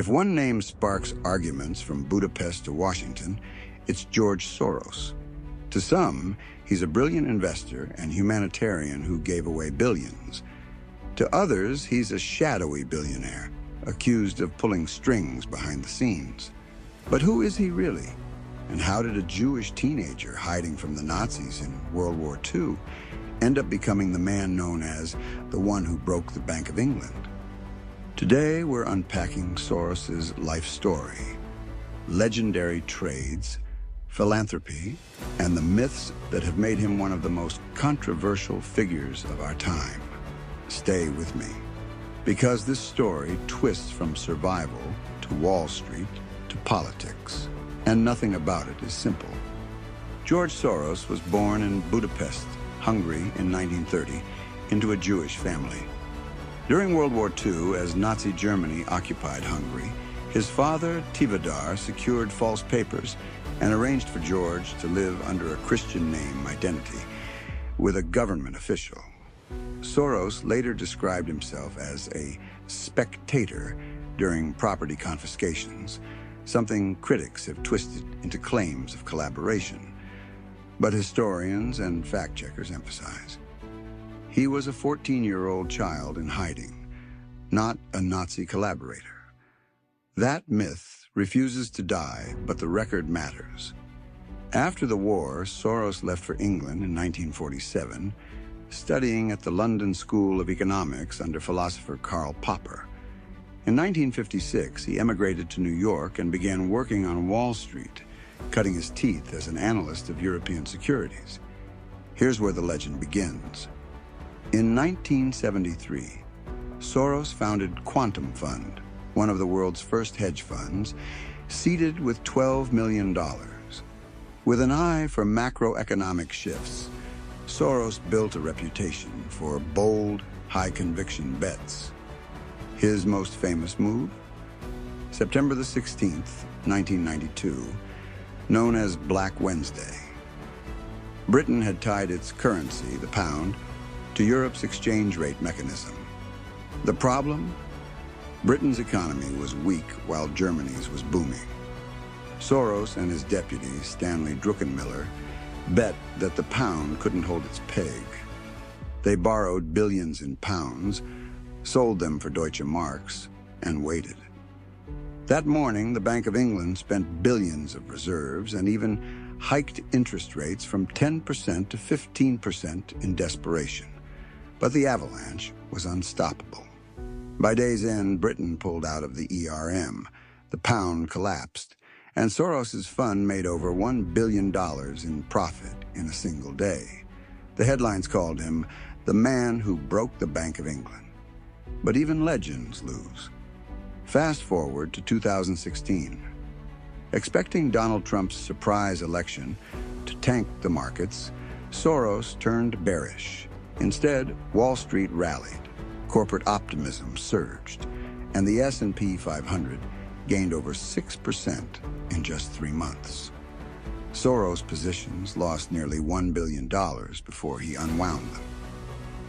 If one name sparks arguments from Budapest to Washington, it's George Soros. To some, he's a brilliant investor and humanitarian who gave away billions. To others, he's a shadowy billionaire, accused of pulling strings behind the scenes. But who is he really? And how did a Jewish teenager hiding from the Nazis in World War II end up becoming the man known as the one who broke the Bank of England? Today, we're unpacking Soros's life story, legendary trades, philanthropy, and the myths that have made him one of the most controversial figures of our time. Stay with me, because this story twists from survival to Wall Street to politics, and nothing about it is simple. George Soros was born in Budapest, Hungary in 1930, into a Jewish family. During World War II, as Nazi Germany occupied Hungary, his father, Tivadar, secured false papers and arranged for George to live under a Christian name identity with a government official. Soros later described himself as a spectator during property confiscations, something critics have twisted into claims of collaboration. But historians and fact-checkers emphasize he was a 14-year-old child in hiding, not a Nazi collaborator. That myth refuses to die, but the record matters. After the war, Soros left for England in 1947, studying at the London School of Economics under philosopher Karl Popper. In 1956, he emigrated to New York and began working on Wall Street, cutting his teeth as an analyst of European securities. Here's where the legend begins. In 1973, Soros founded Quantum Fund, one of the world's first hedge funds, seeded with $12 million. With an eye for macroeconomic shifts, Soros built a reputation for bold, high-conviction bets. His most famous move? September the 16th, 1992, known as Black Wednesday. Britain had tied its currency, the pound, to Europe's exchange rate mechanism. The problem? Britain's economy was weak while Germany's was booming. Soros and his deputy, Stanley Druckenmiller, bet that the pound couldn't hold its peg. They borrowed billions in pounds, sold them for Deutsche Marks, and waited. That morning, the Bank of England spent billions of reserves and even hiked interest rates from 10% to 15% in desperation. But the avalanche was unstoppable. By day's end, Britain pulled out of the ERM, the pound collapsed, and Soros's fund made over $1 billion in profit in a single day. The headlines called him the man who broke the Bank of England. But even legends lose. Fast forward to 2016. Expecting Donald Trump's surprise election to tank the markets, Soros turned bearish. Instead, Wall Street rallied, corporate optimism surged, and the S&P 500 gained over 6% in just 3 months. Soros' positions lost nearly $1 billion before he unwound them.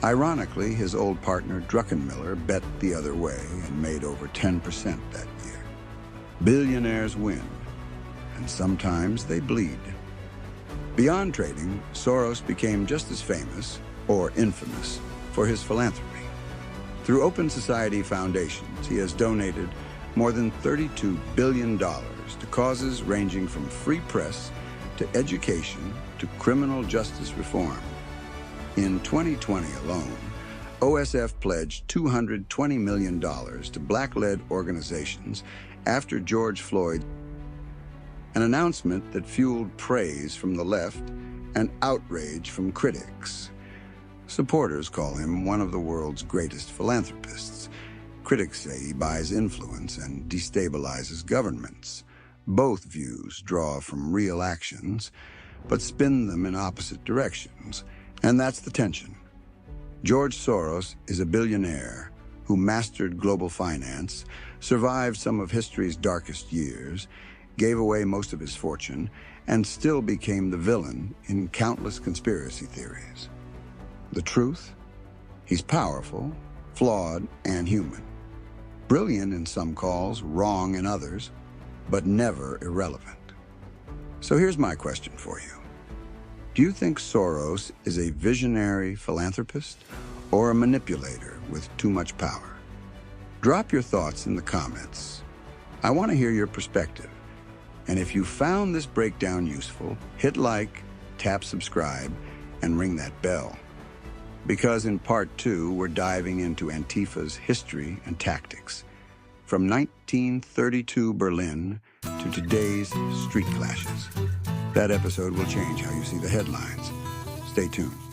Ironically, his old partner Druckenmiller bet the other way and made over 10% that year. Billionaires win, and sometimes they bleed. Beyond trading, Soros became just as famous, or infamous, for his philanthropy. Through Open Society foundations, he has donated more than $32 billion to causes ranging from free press to education to criminal justice reform. In 2020 alone, OSF pledged $220 million to Black-led organizations after George Floyd, an announcement that fueled praise from the left and outrage from critics. Supporters call him one of the world's greatest philanthropists. Critics say he buys influence and destabilizes governments. Both views draw from real actions, but spin them in opposite directions. And that's the tension. George Soros is a billionaire who mastered global finance, survived some of history's darkest years, gave away most of his fortune, and still became the villain in countless conspiracy theories. The truth? He's powerful, flawed, and human. Brilliant in some calls, wrong in others, but never irrelevant. So here's my question for you. Do you think Soros is a visionary philanthropist or a manipulator with too much power? Drop your thoughts in the comments. I want to hear your perspective. And if you found this breakdown useful, hit like, tap subscribe, and ring that bell. Because in part 2, we're diving into Antifa's history and tactics, from 1932 Berlin to today's street clashes. That episode will change how you see the headlines. Stay tuned.